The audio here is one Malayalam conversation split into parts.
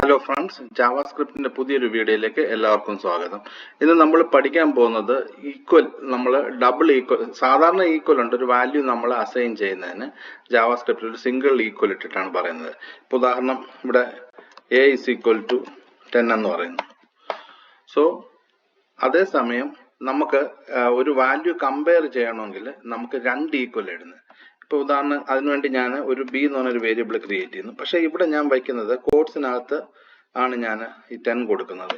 ഹലോ ഫ്രണ്ട്സ്, ജാവാസ്ക്രിപ്റ്റിന്റെ പുതിയൊരു വീഡിയോയിലേക്ക് എല്ലാവർക്കും സ്വാഗതം. ഇന്ന് നമ്മൾ പഠിക്കാൻ പോകുന്നത് ഈക്വൽ, നമ്മൾ ഡബിൾ ഈക്വൽ, സാധാരണ ഈക്വൽ ഉണ്ട്, ഒരു വാല്യൂ നമ്മൾ അസൈൻ ചെയ്യുന്നതിന് ജാവാസ്ക്രിപ്റ്റിൽ ഒരു സിംഗിൾ ഈക്വൽ ഇട്ടിട്ടാണ് പറയുന്നത്. ഇപ്പോൾ ഉദാഹരണം ഇവിടെ a is equal to 10 എന്ന് പറയുന്നു. സോ അതേസമയം നമുക്ക് ഒരു വാല്യൂ കമ്പയർ ചെയ്യണമെങ്കിൽ നമുക്ക് രണ്ട് ഈക്വൽ ഇടുന്നത്. ഇപ്പോൾ ഉദാഹരണം അതിനുവേണ്ടി ഞാൻ ഒരു ബി എന്ന് പറഞ്ഞൊരു വേരിയബിൾ ക്രിയേറ്റ് ചെയ്യുന്നു. പക്ഷേ ഇവിടെ ഞാൻ വയ്ക്കുന്നത് കോഡ്സിനകത്ത് ആണ് ഞാൻ ഈ 10 കൊടുക്കുന്നത്.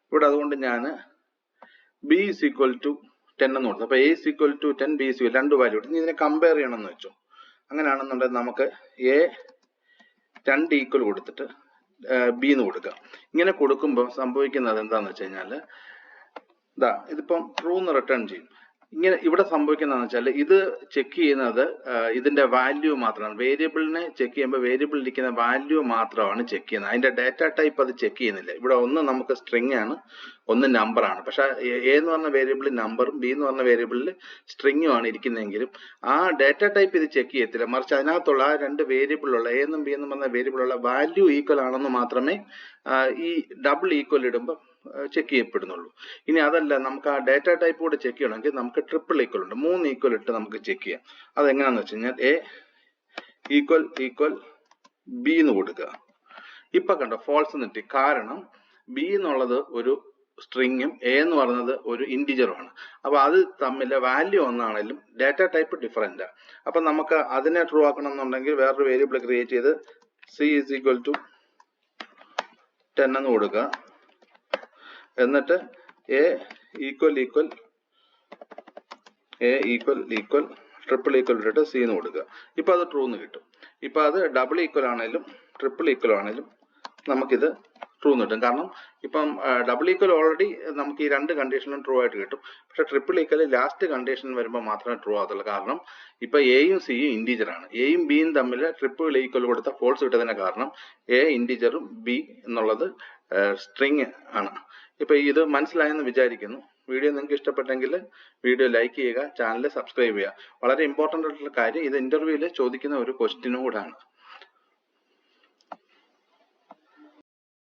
ഇവിടെ അതുകൊണ്ട് ഞാൻ ബി ഇസ് ഈക്വൽ ടു 10 എന്ന് കൊടുത്തു. അപ്പോൾ a is equal to 10, b is equal, രണ്ട് വാല്യൂ ഇട്ട് ഇതിനെ കമ്പയർ ചെയ്യണമെന്ന് വെച്ചു. അങ്ങനെയാണെന്നുണ്ടെങ്കിൽ നമുക്ക് a രണ്ട് ഈക്വൽ കൊടുത്തിട്ട് ബി എന്ന് കൊടുക്കാം. ഇങ്ങനെ കൊടുക്കുമ്പോൾ സംഭവിക്കുന്നത് എന്താണെന്ന് വെച്ച് കഴിഞ്ഞാൽ ഇതിപ്പം ട്രൂ എന്ന് റിട്ടേൺ ചെയ്യും. ഇങ്ങനെ ഇവിടെ സംഭവിക്കുന്നതെന്ന് വെച്ചാൽ ഇത് ചെക്ക് ചെയ്യുന്നത് ഇതിന്റെ വാല്യൂ മാത്രമാണ്. വേരിയബിളിനെ ചെക്ക് ചെയ്യുമ്പോൾ വേരിയബിളിൽ ഇരിക്കുന്ന വാല്യൂ മാത്രമാണ് ചെക്ക് ചെയ്യുന്നത്. അതിന്റെ ഡാറ്റ ടൈപ്പ് അത് ചെക്ക് ചെയ്യുന്നില്ല. ഇവിടെ ഒന്ന് നമുക്ക് സ്ട്രിങ് ആണ്, ഒന്ന് നമ്പർ ആണ്. പക്ഷെ എ എന്ന് പറഞ്ഞ വേരിയബിളിൽ നമ്പറും ബി എന്ന് പറഞ്ഞ വേരിയബിളിൽ സ്ട്രിങ്ങും ആണ് ഇരിക്കുന്നതെങ്കിലും ആ ഡാറ്റ ടൈപ്പ് ഇത് ചെക്ക് ചെയ്യത്തില്ല. മറിച്ച് അതിനകത്തുള്ള ആ രണ്ട് വേരിയബിളുള്ള എ എന്നും ബി എന്നും പറഞ്ഞ വേരിയബിളുള്ള വാല്യൂ ഈക്വൽ ആണെന്ന് മാത്രമേ ഈ ഡബിൾ ഈക്വൽ ഇടുമ്പോൾ ചെക്ക് ചെയ്യപ്പെടുന്നുള്ളൂ. ഇനി അതല്ല, നമുക്ക് ആ ഡാറ്റ ടൈപ്പ് കൂടെ ചെക്ക് ചെയ്യണമെങ്കിൽ നമുക്ക് ട്രിപ്പിൾ ഈക്വൽ ഉണ്ട്. 3 ഈക്വൽ ഇട്ട് നമുക്ക് ചെക്ക് ചെയ്യാം. അതെങ്ങനെയാണെന്ന് വെച്ച് കഴിഞ്ഞാൽ എ ഈക്വൽ ഈക്വൽ ബി എന്ന് കൊടുക്കുക. ഇപ്പൊ കണ്ടോ, ഫോൾസ് കിട്ടി. കാരണം ബി എന്നുള്ളത് ഒരു സ്ട്രിങ്ങും എ എന്ന് പറയുന്നത് ഒരു ഇന്റിജറുമാണ്. അപ്പൊ അത് തമ്മിലെ വാല്യൂ ഒന്നാണെങ്കിലും ഡാറ്റ ടൈപ്പ് ഡിഫറൻറ്റാ. അപ്പൊ നമുക്ക് അതിനെ ട്രൂ ആക്കണം എന്നുണ്ടെങ്കിൽ വേറൊരു വേരിയബിൾ ക്രിയേറ്റ് ചെയ്ത് സി ഈസ് ഈക്വൽ ടു 10 എന്ന് കൊടുക്കുക. എന്നിട്ട് A equal equal triple equal ഇട്ടിട്ട് സി എന്ന് കൊടുക്കുക. ഇപ്പൊ അത് ട്രൂ എന്ന് കിട്ടും. ഇപ്പൊ അത് ഡബിൾ ഈക്വൽ ആണെങ്കിലും ട്രിപ്പിൾ ഈക്വൽ ആണെങ്കിലും നമുക്കിത് ട്രൂ എന്ന് കിട്ടും. കാരണം ഇപ്പം ഡബിൾ ഈക്വൽ ഓൾറെഡി നമുക്ക് ഈ രണ്ട് കണ്ടീഷനിലും ട്രൂ ആയിട്ട് കിട്ടും. പക്ഷെ ട്രിപ്പിൾ ഈക്വൽ ലാസ്റ്റ് കണ്ടീഷൻ വരുമ്പോൾ മാത്രമേ ട്രൂ ആകത്തുള്ളൂ. കാരണം ഇപ്പൊ എയും സിയും ഇന്റീജർ ആണ്. എയും ബിയും തമ്മിൽ ട്രിപ്പിൾ ഈക്വൽ കൊടുത്ത ഫോൾസ് കിട്ടുന്നതിന് കാരണം എ ഇന്റീജറും ബി എന്നുള്ളത് സ്ട്രിങ് ആണ്. ഇപ്പൊ ഇത് മനസ്സിലായെന്ന് വിചാരിക്കുന്നു. വീഡിയോ നിങ്ങൾക്ക് ഇഷ്ടപ്പെട്ടെങ്കിൽ വീഡിയോ ലൈക്ക് ചെയ്യുക, ചാനൽ സബ്സ്ക്രൈബ് ചെയ്യുക. വളരെ ഇമ്പോർട്ടൻ്റ് ആയിട്ടുള്ള കാര്യം, ഇത് ഇന്റർവ്യൂവിൽ ചോദിക്കുന്ന ഒരു ക്വസ്റ്റ്യനും കൂടാണ്.